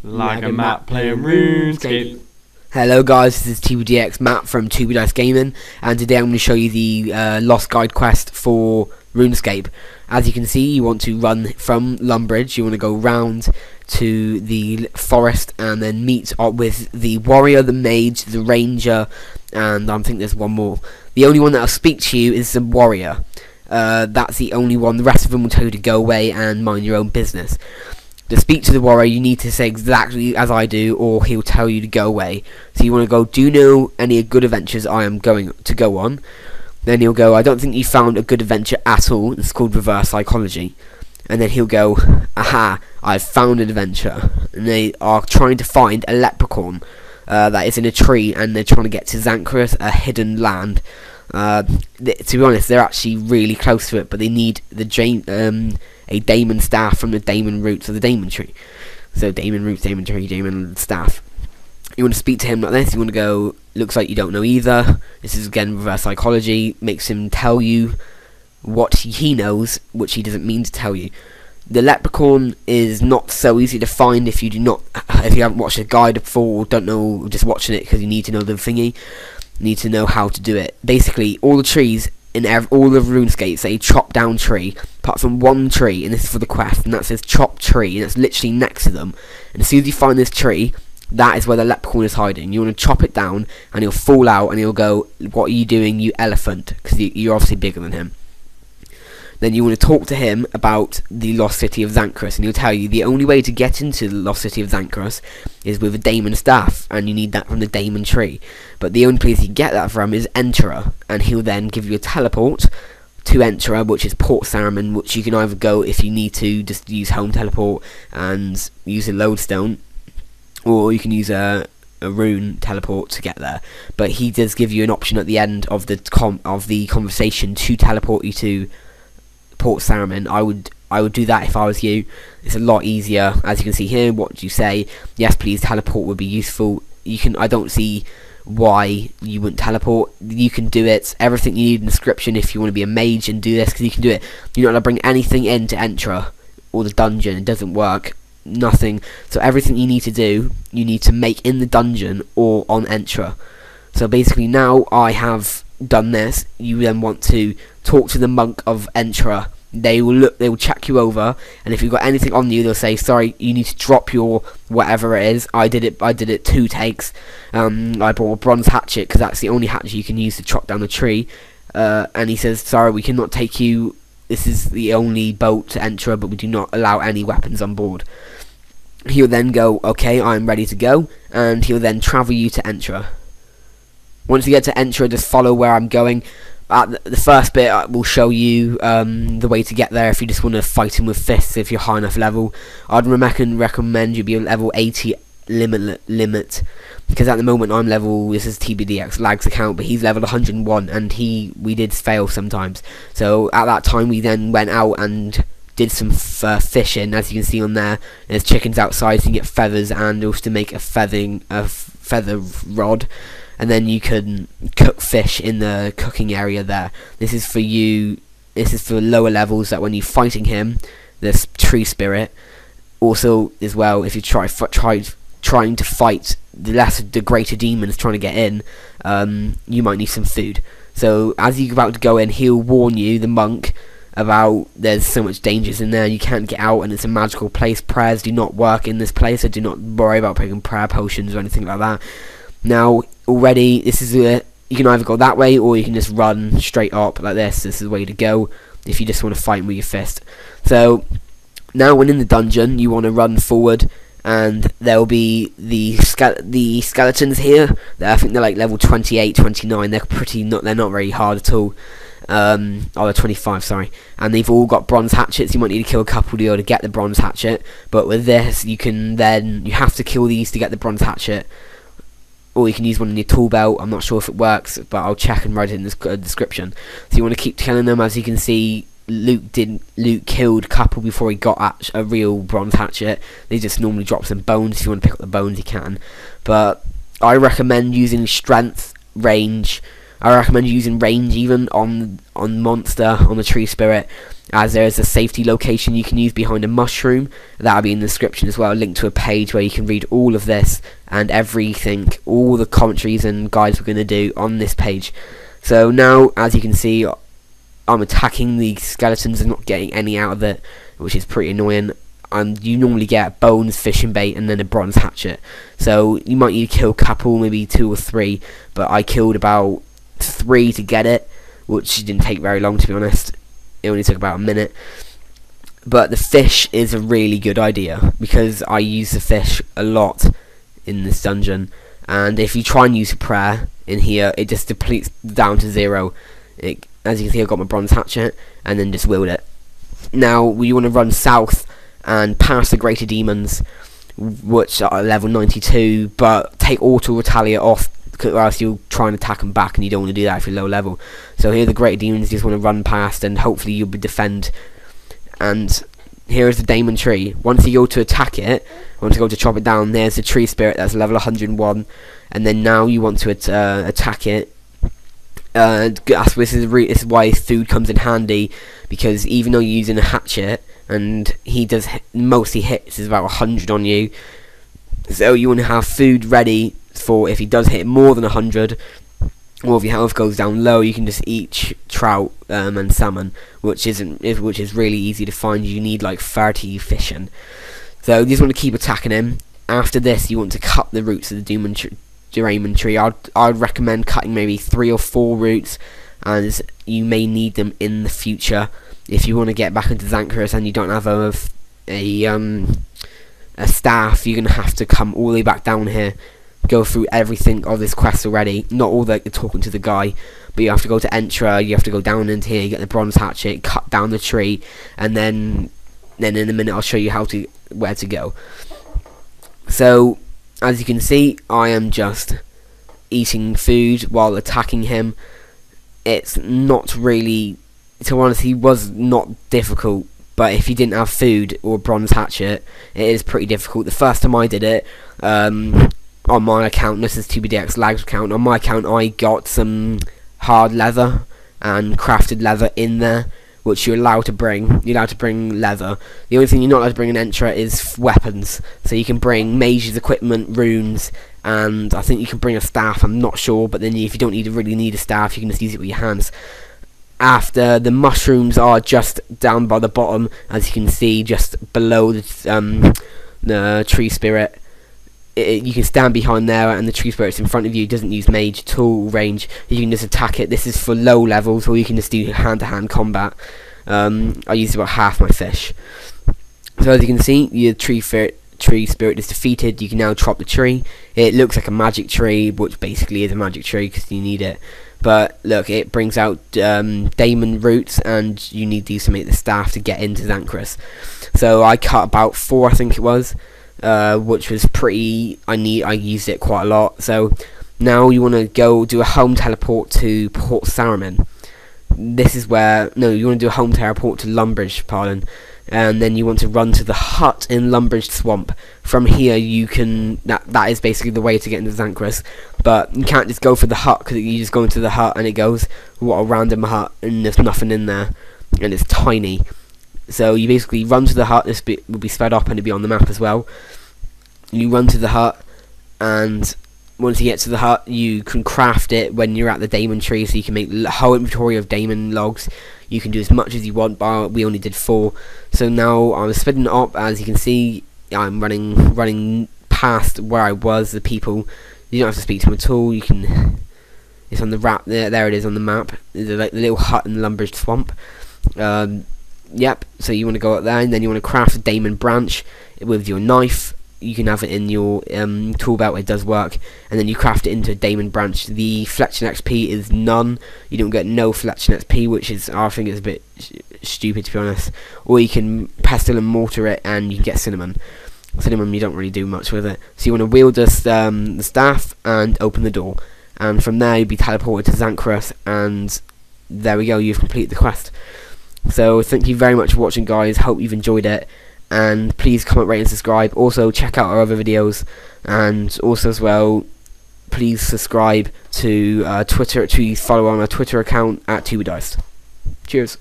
Like a Matt playing Runescape. Hello guys, this is TBDX Matt from 2BDice Gaming, and today I'm going to show you the Lost Guide quest for Runescape. As you can see, you want to run from Lumbridge, you want to go round to the forest and then meet up with the warrior, the mage, the ranger, and I think there's one more. The only one that will speak to you is the warrior. That's the only one. The rest of them will tell you to go away and mind your own business. To speak to the warrior, you need to say exactly as I do, or he'll tell you to go away. So you want to go, do you know any good adventures I am going to go on? Then he'll go, I don't think you found a good adventure at all. It's called reverse psychology. And then he'll go, aha, I've found an adventure. And they are trying to find a leprechaun that is in a tree, and they're trying to get to Xankrus, a hidden land. To be honest, they're actually really close to it, but they need the a daemon staff from the daemon roots of the daemon tree. So daemon roots, daemon tree, daemon staff. You want to speak to him like this. You want to go, looks like you don't know either. This is again reverse psychology. Makes him tell you what he knows, which he doesn't mean to tell you. The leprechaun is not so easy to find if you haven't watched a guide before, or don't know, just watching it because you need to know the thingy. You need to know how to do it. Basically, all the trees in all of RuneScape say chop down tree, apart from one tree, and this is for the quest, and that says chop tree, and it's literally next to them. And as soon as you find this tree, that is where the leprechaun is hiding. You want to chop it down, and he'll fall out, and he'll go, what are you doing, you elephant? Because you're obviously bigger than him. Then you want to talk to him about the lost city of Xankrus, and he'll tell you the only way to get into the lost city of Xankrus is with a daemon staff, and you need that from the daemon tree. But the only place you get that from is Entrana, and he'll then give you a teleport to Entrana, which is Port Saruman, which you can either go, if you need to, just use home teleport and use a lodestone, or you can use a rune teleport to get there. But he does give you an option at the end of the conversation to teleport you to Port Saruman. I would do that if I was you. It's a lot easier. As you can see here, what do you say? Yes, please, teleport would be useful. I don't see why you wouldn't teleport. You can do it. Everything you need in the description if you want to be a mage and do this, because you can do it. You're not allowed to bring anything into Entra or the dungeon. It doesn't work. Nothing. So everything you need to do, you need to make in the dungeon or on Entra. So basically, now I have done this, you then want to talk to the monk of Entra. They will check you over, and if you've got anything on you, they'll say, sorry, you need to drop your whatever it is. I did it 2 takes. I bought a bronze hatchet because that's the only hatchet you can use to chop down the tree. And he says, sorry, we cannot take you. This is the only boat to Entra, but we do not allow any weapons on board. He'll then go, okay, I'm ready to go, and he'll then travel you to Entra. Once you get to Entra, just follow where I'm going. The first bit will show you the way to get there if you just want to fight him with fists if you're high enough level. I'd recommend you be a level 80 limit, because at the moment I'm level, this is TBDX Lag's account, but he's level 101, and we did fail sometimes. So at that time we then went out and did some fishing. As you can see on there, there's chickens outside, so you can get feathers, and also to make a feather rod. And then you can cook fish in the cooking area there. This is for you. This is for lower levels, that when you're fighting him, this tree spirit. Also, as well, if you trying to fight the greater demons trying to get in, you might need some food. So as you're about to go in, he'll warn you, the monk, about there's so much dangers in there, you can't get out, and it's a magical place. Prayers do not work in this place, so do not worry about picking prayer potions or anything like that. Now, already, this is you can either go that way, or you can just run straight up like this. This is the way to go if you just want to fight him with your fist. So now, when in the dungeon, you want to run forward, and there will be the skeletons here. I think they're like level 28, 29. They're not very hard at all. They're 25, sorry, and they've all got bronze hatchets. You might need to kill a couple to be able to get the bronze hatchet, but with this, you have to kill these to get the bronze hatchet. Or you can use one in your tool belt. I'm not sure if it works, but I'll check and write it in the description. So you want to keep killing them. As you can see, Luke killed a couple before he got a real bronze hatchet. They just normally drop some bones. If you want to pick up the bones, you can. But I recommend using strength, range, I recommend using range even on monster, on the tree spirit, as there is a safety location you can use behind a mushroom. That'll be in the description as well, a link to a page where you can read all of this and everything, all the commentaries and guides we're going to do on this page. So now, as you can see, I'm attacking the skeletons and not getting any out of it, which is pretty annoying. And you normally get bones, fishing bait, and then a bronze hatchet. So you might need to kill a couple, maybe 2 or 3, but I killed about 3 to get it, which didn't take very long, to be honest. It only took about a minute. But the fish is a really good idea, because I use the fish a lot in this dungeon, and if you try and use a prayer in here, it just depletes down to 0. As you can see, I've got my bronze hatchet and then just wield it. Now we want to run south and past the greater demons, which are level 92, but take auto retaliate off, or else you'll try and attack them back, and you don't want to do that if you're low level. So here the greater demons you just want to run past, and hopefully you'll be defend. And here is the Daemon tree. Once you go to attack it, once you go to chop it down, there's the tree spirit that's level 101, and then now you want to attack it. This is why food comes in handy, because even though you're using a hatchet and he does mostly hits is about 100 on you, so you want to have food ready for if he does hit more than 100, or if your health goes down low, you can just eat trout and salmon, which is really easy to find. You need like 30 fishing. So you just want to keep attacking him. After this, you want to cut the roots of the Daemon tree. I'd recommend cutting maybe 3 or 4 roots, as you may need them in the future if you want to get back into Xankrus and you don't have a staff. You're gonna have to come all the way back down here, go through everything of this quest already. Not all that you're talking to the guy, but you have to go to Entrana, you have to go down into here, get the bronze hatchet, cut down the tree, and then in a minute I'll show you where to go. So as you can see, I am just eating food while attacking him. It's not really, to be honest, he was not difficult, but if you didn't have food or bronze hatchet, it is pretty difficult. The first time I did it, on my account, this is 2BDX Lag's account, on my account I got some hard leather and crafted leather in there, which you're allowed to bring. You're allowed to bring leather. The only thing you're not allowed to bring in Entra is weapons. So you can bring Mage's equipment, runes, and I think you can bring a staff, I'm not sure, but then if you don't really need a staff, you can just use it with your hands. After, the mushrooms are just down by the bottom, as you can see, just below the tree spirit. You can stand behind there, and the tree spirit's in front of you. It doesn't use mage at all range. You can just attack it. This is for low levels, or you can just do hand-to-hand combat. I used about half my fish. So as you can see, your tree spirit is defeated. You can now chop the tree. It looks like a magic tree, which basically is a magic tree because you need it. But look, it brings out Daemon roots, and you need these to make the staff to get into Xankrus. So I cut about 4, I think it was. Which was pretty, I used it quite a lot. So now you want to go do a home teleport to Port Saruman. This is where, no, you want to do a home teleport to Lumbridge, pardon, and then you want to run to the hut in Lumbridge Swamp. From here you can, that is basically the way to get into Xankrus, but you can't just go for the hut, because you just go into the hut and it goes, what a random hut, and there's nothing in there, and it's tiny. So you basically run to the hut. This will be sped up and it'll be on the map as well. You run to the hut, and once you get to the hut, you can craft it when you're at the Daemon tree, so you can make a whole inventory of Daemon logs. You can do as much as you want, but we only did 4. So now I'm speeding it up. As you can see, I'm running past where I was, the people. You don't have to speak to them at all. You can, it's on the wrap there. There it is on the map. There's like the little hut in Lumbridge Swamp. Yep, so you want to go up there, and then you want to craft a Daemon branch with your knife. You can have it in your tool belt, it does work, and then you craft it into a Daemon branch. The fletching XP is none. You don't get no fletching XP, which is, I think, is a bit stupid, to be honest. Or you can pestle and mortar it, and you can get cinnamon. Cinnamon, you don't really do much with it. So you want to wield the staff and open the door, and from there you'll be teleported to Xankrus, and there we go, you've completed the quest. So thank you very much for watching, guys. Hope you've enjoyed it, and please comment, rate and subscribe. Also check out our other videos, and also as well, please subscribe to Twitter, to follow on our Twitter account at 2bdiced. Cheers.